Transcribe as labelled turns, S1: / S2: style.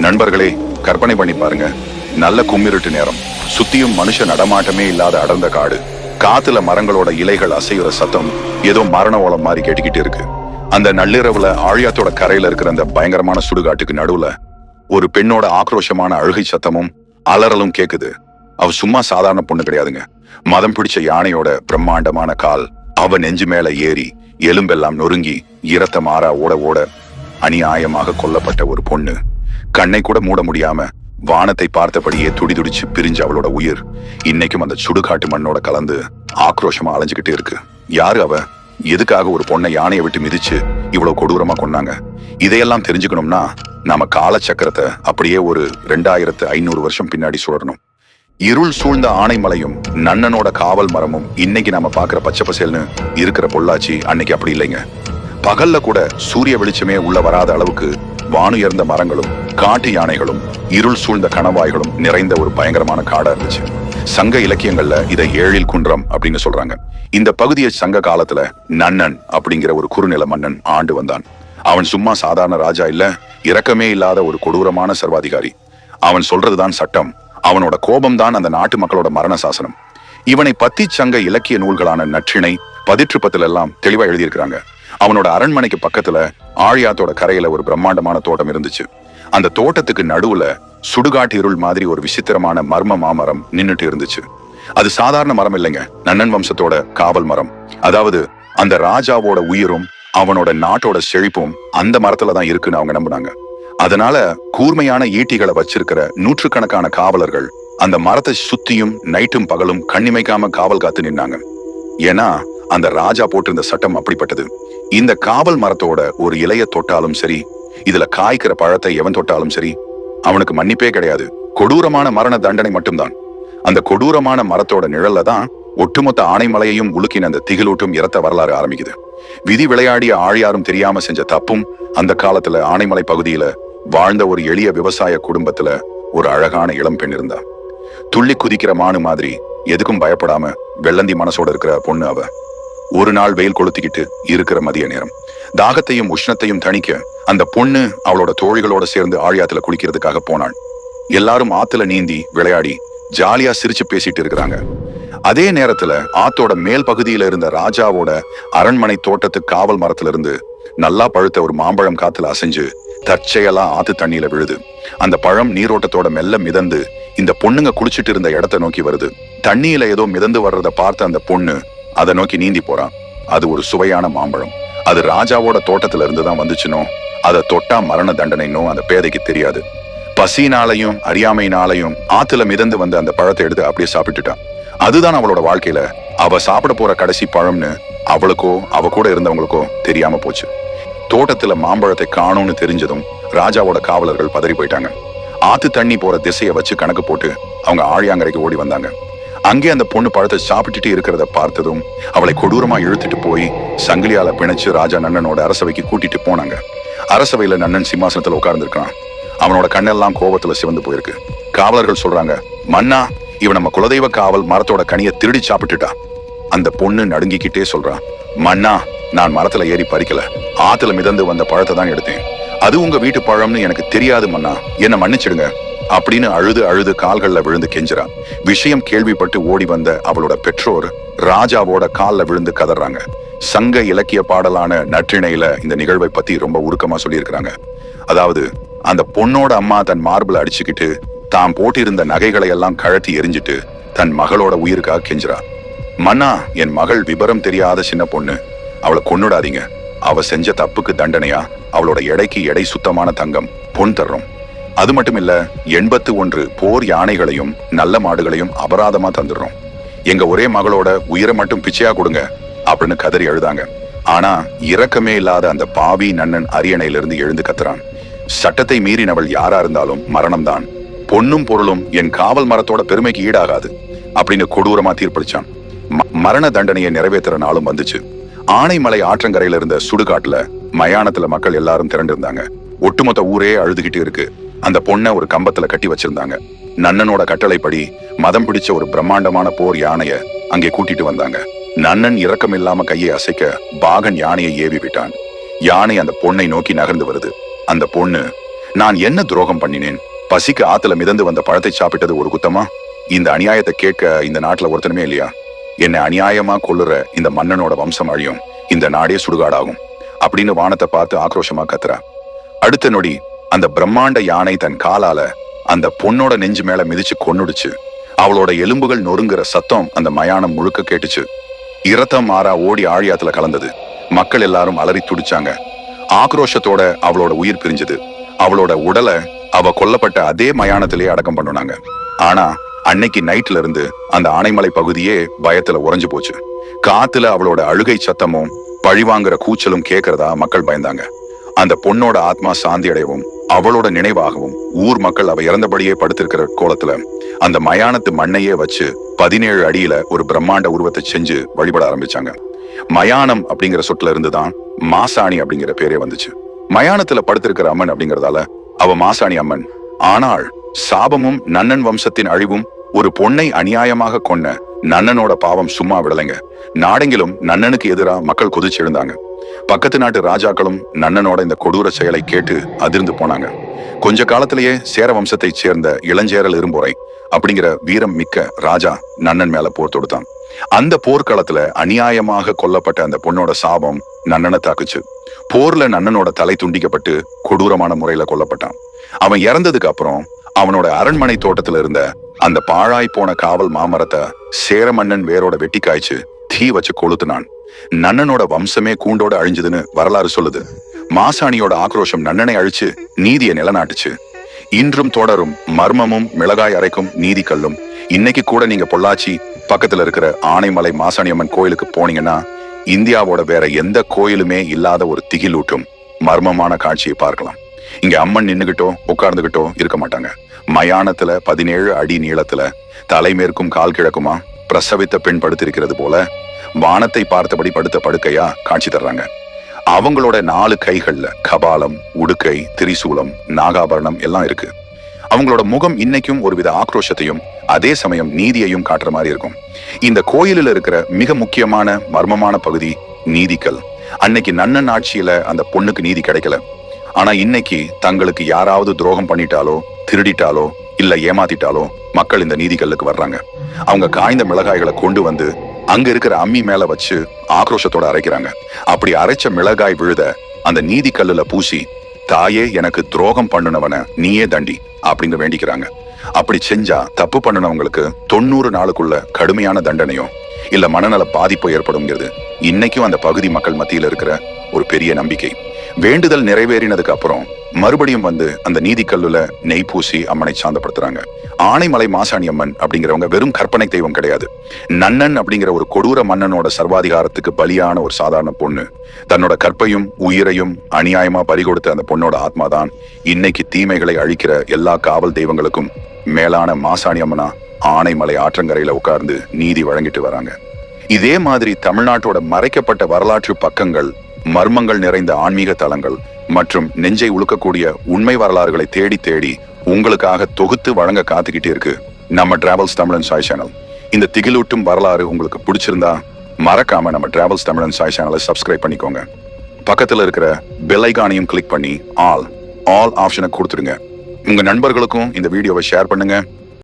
S1: நண்பர்களே, கற்பனை பண்ணி பாருங்க. நல்ல கும்மிருட்டு நேரம், சுத்தியும் மனுஷ நடமாட்டமே இல்லாத அடர்ந்த காடு. காத்துல மரங்களோட இலைகள் அசையுற சத்தம் ஏதோ மரண ஓலம் மாதிரி கேட்டுக்கிட்டு இருக்கு. அந்த நள்ளிரவுல ஆழியாத்தோட கரையில இருக்கிற அந்த பயங்கரமான சுடுகாட்டுக்கு நடுவுல ஒரு பெண்ணோட ஆக்ரோஷமான அழுகை சத்தமும் அலறலும் கேக்குது. அவ சும்மா சாதாரண பொண்ணு கிடையாதுங்க. மதம் பிடிச்ச யானையோட பிரம்மாண்டமான கால் அவ நெஞ்சு மேல ஏறி எலும்பெல்லாம் நொறுங்கி இரத்த மாறா ஓட ஓட அநியாயமாக கொல்லப்பட்ட ஒரு பொண்ணு. கண்ணை கூட மூட முடியாம வானத்தை பார்த்தபடியே துடிதுடிச்சு பிரிஞ்ச அவளோட உயிர் இன்னைக்கும் அந்த சுடுகாட்டு மண்ணோட கலந்து ஆக்ரோஷமா அலைஞ்சுக்கிட்டு இருக்கு. யாரு அவ? எதுக்காக ஒரு பொண்ணை யானையை விட்டு மிதிச்சு இவ்வளவு கொடூரமா கொன்னாங்க? இதையெல்லாம் தெரிஞ்சுக்கணும்னா நாம காலச்சக்கரத்தை அப்படியே ஒரு 2500 வருஷம் பின்னாடி சுழறணும். இருள் சூழ்ந்த ஆனைமலையும் நன்னனோட காவல் மரமும் இன்னைக்கு நாம பாக்குற பச்சை பசேல்னு இருக்கிற பொள்ளாச்சி அன்னைக்கு அப்படி இல்லைங்க. பகல்ல கூட சூரிய வெளிச்சமே உள்ள வராத அளவுக்கு வானுயர்ந்த மரங்களும் காட்டு யானைகளும் இருள் சூழ்ந்த கணவாய்களும் நிறைந்த ஒரு பயங்கரமான காடா இருந்துச்சு. சங்க இலக்கியங்கள்ல இதை ஏழில் குன்றம் அப்படின்னு சொல்றாங்க. இந்த பகுதியை சங்க காலத்துல நன்னன் அப்படிங்கிற ஒரு குறுநில மன்னன் ஆண்டு வந்தான். அவன் சும்மா சாதாரண ராஜா இல்ல, இரக்கமே இல்லாத ஒரு கொடூரமான சர்வாதிகாரி. அவன் சொல்றதுதான் சட்டம், அவனோட கோபம் தான் அந்த நாட்டு மக்களோட மரண சாசனம். இவனை பத்தி சங்க இலக்கிய நூல்களான நற்றிணை, பதிற்றுப்பத்துல எல்லாம் தெளிவா எழுதியிருக்கிறாங்க. அவனோட அரண்மனைக்கு பக்கத்துல ஆழியாத்தோட கரையில ஒரு பிரம்மாண்டமான தோட்டம் இருந்துச்சு. அந்த தோட்டத்துக்கு நடுவுல சுடுகாட்டு இருள் மாதிரி ஒரு விசித்திரமான மர்ம மாமரம் நின்னுட்டு இருந்துச்சு. அது சாதாரண மரம் இல்லைங்க, நன்னன் வம்சத்தோட காவல் மரம். அதாவது அந்த ராஜாவோட உயிரும் அவனோட நாட்டோட செழிப்பும் அந்த மரத்துலதான் இருக்குன்னு அவங்க நம்பினாங்க. அதனால கூர்மையான ஈட்டிகளை வச்சிருக்கிற நூற்றுக்கணக்கான காவலர்கள் அந்த மரத்தை சுத்தியும் நைட்டும் பகலும் கண்ணிமைக்காம காவல் காத்து நின்னாங்க. ஏன்னா அந்த ராஜா போட்டிருந்த சட்டம் அப்படிப்பட்டது. இந்த காவல் மரத்தோட ஒரு இலைய தொட்டாலும் சரி, இதுல காய்க்கிற பழத்தை எவன் தொட்டாலும் சரி, அவனுக்கு மன்னிப்பே கிடையாது. கொடூரமான மரண தண்டனை மட்டும்தான். அந்த கொடூரமான மரத்தோட நிழல்ல தான் ஒட்டுமொத்த ஆனைமலையையும் உலுக்கின அந்த திகிலூட்டும் இரத்த வரலாறு ஆரம்பிக்குது. விதி விளையாடிய ஆழியாரும் தெரியாம செஞ்ச தப்பும். அந்த காலத்துல ஆனைமலை பகுதியில வாழ்ந்த ஒரு எளிய விவசாய குடும்பத்துல ஒரு அழகான இளம் பெண் இருந்தா. துள்ளி குதிக்கிற மானு மாதிரி எதுக்கும் பயப்படாம வெள்ளந்தி மனசோட இருக்கிற பொண்ணு அவ. ஒரு நாள் வெயில் கொளுத்திக்கிட்டு இருக்கிற மதிய நேரம் தாகத்தையும் உஷ்ணத்தையும் தணிக்க அந்த பொண்ணு அவளோட தோழிகளோட சேர்ந்து ஆழியாத்துல குளிக்கிறதுக்காக போனாள். எல்லாரும் ஆத்துல நீந்தி விளையாடி ஜாலியா சிரிச்சு பேசிட்டு இருக்கிறாங்க. அதே நேரத்துல ஆத்தோட மேல் பகுதியில இருந்த ராஜாவோட அரண்மனை தோட்டத்து காவல் மரத்துல இருந்து நல்லா பழுத்த ஒரு மாம்பழம் காத்துல அசைஞ்சு தற்செயலா ஆத்து தண்ணியில விழுது. அந்த பழம் நீரோட்டத்தோட மெல்ல மிதந்து இந்த பொண்ணுங்க குளிச்சுட்டு இருந்த இடத்தை நோக்கி வருது. தண்ணியில ஏதோ மிதந்து வர்றத பார்த்த அந்த பொண்ணு அதை நோக்கி நீந்தி போறான். அது ஒரு சுவையான மாம்பழம். அது ராஜாவோட தோட்டத்துல இருந்துதான் வந்துச்சுனோ, அதை தொட்டா மரண தண்டனைனோ அந்த பேதைக்கு தெரியாது. பசினாலையும் அறியாமையினாலையும் ஆத்துல மிதந்து வந்த அந்த பழத்தை எடுத்து அப்படியே சாப்பிட்டுட்டான். அதுதான் அவளோட வாழ்க்கையில அவ சாப்பிட போற கடைசி பழம்னு அவளுக்கோ அவ கூட இருந்தவங்களுக்கோ தெரியாம போச்சு. தோட்டத்துல மாம்பழத்தை காணும்னு தெரிஞ்சதும் ராஜாவோட காவலர்கள் பதறி போயிட்டாங்க. ஆத்து தண்ணி போற திசையை வச்சு கணக்கு போட்டு அவங்க ஆழியாங்கரைக்கு ஓடி வந்தாங்க. அங்கே அந்த பொண்ணு பழத்தை சாப்பிட்டுட்டு இருக்கிறத பார்த்ததும் அவளை கொடூரமா இழுத்துட்டு போய் சங்கிலியால பிணைச்சு ராஜா நன்னனோட அரசவைக்கு கூட்டிட்டு போனாங்க. அரசவையில நன்னன் சிம்மாசனத்துல உட்கார்ந்துருக்கான். அவனோட கண்ணெல்லாம் கோபத்துல சிவந்து போயிருக்கு. காவலர்கள் சொல்றாங்க, மன்னா, இவன் நம்ம குலதெய்வ காவல் மரத்தோட கனியை திருடி சாப்பிட்டுட்டா. அந்த பொண்ணு நடுங்கிக்கிட்டே சொல்றான், மன்னா, நான் மரத்துல ஏறி பறிக்கல, ஆத்துல மிதந்து வந்த பழத்தை தான் எடுத்தேன். அது உங்க வீட்டு பழம்னு எனக்கு தெரியாது மன்னா, என்ன மன்னிச்சிடுங்க அப்படின்னு அழுது அழுது கால்கள்ல விழுந்து கெஞ்சுறா. விஷயம் கேள்விப்பட்டு ஓடி வந்த அவளோட பெற்றோர் ராஜாவோட கால்ல விழுந்து கதறாங்க. சங்க இலக்கிய பாடலான நற்றிணையில இந்த நிகழ்வை பத்தி ரொம்ப உருக்கமா சொல்லியிருக்கிறாங்க. அதாவது அந்த பொண்ணோட அம்மா தன் மார்பிள அடிச்சுக்கிட்டு தாம் போட்டிருந்த நகைகளை எல்லாம் கழட்டி எரிஞ்சிட்டு தன் மகளோட உயிருக்காக கெஞ்சுறா. மன்னா, என் மகள் விபரம் தெரியாத சின்ன பொண்ணு, அவளை கொன்னுடாதீங்க. அவ செஞ்ச தப்புக்கு தண்டனையா அவளோட எடைக்கு எடை சுத்தமான தங்கம் பொன் தர்றோம். அது மட்டும் இல்ல, 81 போர் யானைகளையும் நல்ல மாடுகளையும் அபராதமா தந்துடுறோம். எங்க ஒரே மகளோட உயிரை மட்டும் பிச்சையா கொடுங்க அப்படின்னு கதறி அழுதாங்க. ஆனா இரக்கமே இல்லாத அந்த பாவி நன்னன் அரியணையிலிருந்து எழுந்து கத்துறான். சட்டத்தை மீறினவள் யாரா இருந்தாலும் மரணம்தான். பொன்னும் பொருளும் என் காவல் மரத்தோட பெருமைக்கு ஈடாகாது அப்படின்னு கொடூரமா தீர்ப்பளிச்சான். மரண தண்டனையை நிறைவேற்றுற நாளும் வந்துச்சு. ஆனைமலை ஆற்றங்கரையில இருந்த சுடுகாட்டுல மயானத்துல மக்கள் எல்லாரும் திரண்டிருந்தாங்க. ஒட்டுமொத்த ஊரே அழுதுகிட்டு இருக்கு. அந்த பொண்ணை ஒரு கம்பத்துல கட்டி வச்சிருந்தாங்க. நன்னனோட கட்டளைப்படி மதம் பிடிச்ச ஒரு பிரம்மாண்டமான போர் யானைய அங்கே கூட்டிட்டு வந்தாங்க. நன்னன் இரக்கம் இல்லாம கையை அசைக்க பாகன் யானையை ஏவி விட்டான். யானை அந்த பொண்ணை நோக்கி நகர்ந்து வருது. அந்த பொண்ணு நான் என்ன துரோகம் பண்ணினேன்? பசிக்கு ஆத்துல மிதந்து வந்த பழத்தை சாப்பிட்டது ஒரு குத்தமா? இந்த அநியாயத்தை கேட்க இந்த நாட்டுல ஒருத்தனுமே இல்லையா? என்னை அநியாயமா கொல்லுற இந்த மன்னனோட வம்சம் அழியும், இந்த நாடே சுடுகாடாகும் அப்படின்னு வானத்தை பார்த்து ஆக்ரோஷமா கத்துறா. அடுத்த நொடி அந்த பிரம்மாண்ட யானை தன் காலால அந்த பொண்ணோட நெஞ்சு மேல மிதிச்சு கொன்னுடுச்சு. அவளோட எலும்புகள் நொறுங்குற சத்தம் அந்த மயானம் முழுக்க கேட்டுச்சு. இரத்தம் மாறா ஓடி ஆழியாத்துல கலந்தது. மக்கள் எல்லாரும் அலறி துடிச்சாங்க. ஆக்ரோஷத்தோட அவளோட உயிர் பிரிஞ்சது. அவளோட உடலை அவ கொல்லப்பட்ட அதே மயானத்திலேயே அடக்கம் பண்ணுனாங்க. ஆனா அன்னைக்கு நைட்ல இருந்து அந்த ஆனைமலை பகுதியே பயத்துல உறைஞ்சு போச்சு. காத்துல அவளோட அழுகை சத்தமும் பழிவாங்குற கூச்சலும் கேட்கறதா மக்கள் பயந்தாங்க. அந்த பொண்ணோட ஆத்மா சாந்தி அடையவும் அவளோட நினைவாகவும் ஊர் மக்கள் அவ இறந்தபடியே படுத்திருக்கிற கோலத்துல அந்த மயானத்து மண்ணையே வச்சு 17 அடியில ஒரு பிரம்மாண்ட உருவத்தை செஞ்சு வழிபட ஆரம்பிச்சாங்க. மயானம் அப்படிங்கிற சொட்டுல இருந்துதான் மாசாணி அப்படிங்கிற பேரே வந்துச்சு. மயானத்துல படுத்திருக்கிற அம்மன் அப்படிங்கறதால அவ மாசாணி அம்மன். ஆனால் சாபமும் நன்னன் வம்சத்தின் அழிவும் ஒரு பொண்ணை அநியாயமாக கொன்ன நன்னனோட பாவம் சும்மா விடலைங்க. நாடெங்கிலும் நன்னனுக்கு எதிராக மக்கள் கொதிச்சு எழுந்தாங்க. பக்கத்து நாட்டு ராஜாக்களும் நன்னனோட இந்த கொடூர செயலை கேட்டு அதிர்ந்து போனாங்க. கொஞ்ச காலத்திலேயே சேர வம்சத்தை சேர்ந்த இளஞ்சேரல் இரும்பொறை அப்படிங்கிற வீரம் மிக்க ராஜா நன்னன் மேல போர் தொடுத்தான். அந்த போர்க்களத்துல அநியாயமாக கொல்லப்பட்ட அந்த பொண்ணோட சாபம் நன்னனை தாக்குச்சு. போர்ல நன்னனோட தலை துண்டிக்கப்பட்டு கொடூரமான முறையில கொல்லப்பட்டான். அவன் இறந்ததுக்கு அப்புறம் அவனோட அரண்மனை தோட்டத்துல இருந்த அந்த பாழாய் போன காவல் மாமரத்தை சேர மன்னன் வேரோட வெட்டி காய்ச்சு தீ வச்சு கொளுத்துனான். நன்னனோட வம்சமே கூண்டோட அழிஞ்சதுன்னு வரலாறு சொல்லுது. மாசாணியோட ஆக்ரோஷம் நன்னனை அழிச்சு நீதியை நிலநாட்டுச்சு. இன்றும் தொடரும் மர்மமும் மிளகாய் அரைக்கும் நீதி கல்லும். இன்னைக்கு கூட நீங்க பொள்ளாச்சி பக்கத்துல இருக்கிற ஆனைமலை மாசாணி அம்மன் கோயிலுக்கு போனீங்கன்னா இந்தியாவோட வேற எந்த கோயிலுமே இல்லாத ஒரு திகிலூட்டும் மர்மமான காட்சியை பார்க்கலாம். இங்க அம்மன் நின்னுகிட்டோ உட்கார்ந்துகிட்டோ இருக்க மாட்டாங்க. மயானத்துல 17 அடி நீளத்துல தலைமேற்கும் கால் கிழக்குமா பிரசவித்த பெண் படுத்திருக்கிறது போல வானத்தை பார்த்தபடி படுத்த படுக்கையா காட்சி தர்றாங்க. அவங்களோட 4 கைகள்ல கபாலம், உடுக்கை, திரிசூலம், நாகாபரணம் எல்லாம் இருக்கு. அவங்களோட முகம் இன்னைக்கும் ஒருவித ஆக்ரோஷத்தையும் அதே சமயம் நீதியையும் காட்டுற மாதிரி இருக்கும். இந்த கோயிலில் இருக்கிற மிக முக்கியமான மர்மமான பகுதி நீதிக்கல். அன்னைக்கு நன்னன் ஆட்சியில அந்த பொண்ணுக்கு நீதி கிடைக்கல. ஆனா இன்னைக்கு தங்களுக்கு யாராவது துரோகம் பண்ணிட்டாலோ திருடிட்டாலோ இல்ல ஏமாத்திட்டாலோ மக்கள் இந்த நீதிக்கல்லுக்கு வர்றாங்க. அவங்க காய்ந்த மிளகாய்களை கொண்டு வந்து அங்க இருக்கிற அம்மி மேல வச்சு ஆக்ரோஷத்தோட அரைக்கிறாங்க. அப்படி அரைச்ச மிளகாய் விழுத அந்த நீதி கல்லுல பூசி, தாயே எனக்கு துரோகம் பண்ணுனவன நீயே தண்டி அப்படின்னு வேண்டிக்கிறாங்க. அப்படி செஞ்சா தப்பு பண்ணுனவங்களுக்கு 90 நாளுக்குள்ள கடுமையான தண்டனையோ இல்ல மனநல பாதிப்போ ஏற்படும்ங்கிறது இன்னைக்கும் அந்த பகுதி மக்கள் மத்தியில இருக்கிற ஒரு பெரிய நம்பிக்கை. வேண்டுதல் நிறைவேறினதுக்கு அப்புறம் மறுபடியும் வந்து அந்த நீதி கல்லுல நெய் பூசி அம்மனை சாந்தப்படுத்துறாங்க. ஆனைமலை மாசாணி அம்மன் அப்படிங்கிறவங்க வெறும் கற்பனை தெய்வம் கிடையாது. நன்னன் அப்படிங்கிற ஒரு கொடூர மன்னனோட சர்வாதிகாரத்துக்கு பலியான ஒரு சாதாரண பொண்ணு. தன்னோட கற்பையும் உயிரையும் அநியாயமா பறிகொடுத்த அந்த பொண்ணோட ஆத்மாதான் இன்னைக்கு தீமைகளை அழிக்கிற எல்லா காவல் தெய்வங்களுக்கும் மேலான மாசாணி அம்மனா ஆனைமலை ஆற்றங்கரையில உட்கார்ந்து நீதி வழங்கிட்டு வராங்க. இதே மாதிரி தமிழ்நாட்டோட மறைக்கப்பட்ட வரலாற்று பக்கங்கள், மர்மங்கள் நிறைந்த ஆன்மீக தலங்கள் மற்றும் நெஞ்சை உழுக்கக்கூடிய உண்மை வரலாறுகளை தேடி தேடி உங்களுக்காக தொகுத்து வழங்க காத்துக்கிட்டே இருக்கு நம்ம travels Tamil and Sai channel. இந்த திகிலூட்டும் வரலாறு உங்களுக்கு பிடிச்சிருந்தா மறக்காம நம்ம டிராவல்ஸ் தமிழ் அண்ட் சாய் சேனலை சப்ஸ்கிரைப் பண்ணிக்கோங்க. பக்கத்துல இருக்கிற பெல் ஐகானையும் கிளிக் பண்ணி ஆல் ஆப்ஷனை கொடுத்துருங்க. உங்க நண்பர்களுக்கும் இந்த வீடியோவை ஷேர் பண்ணுங்க.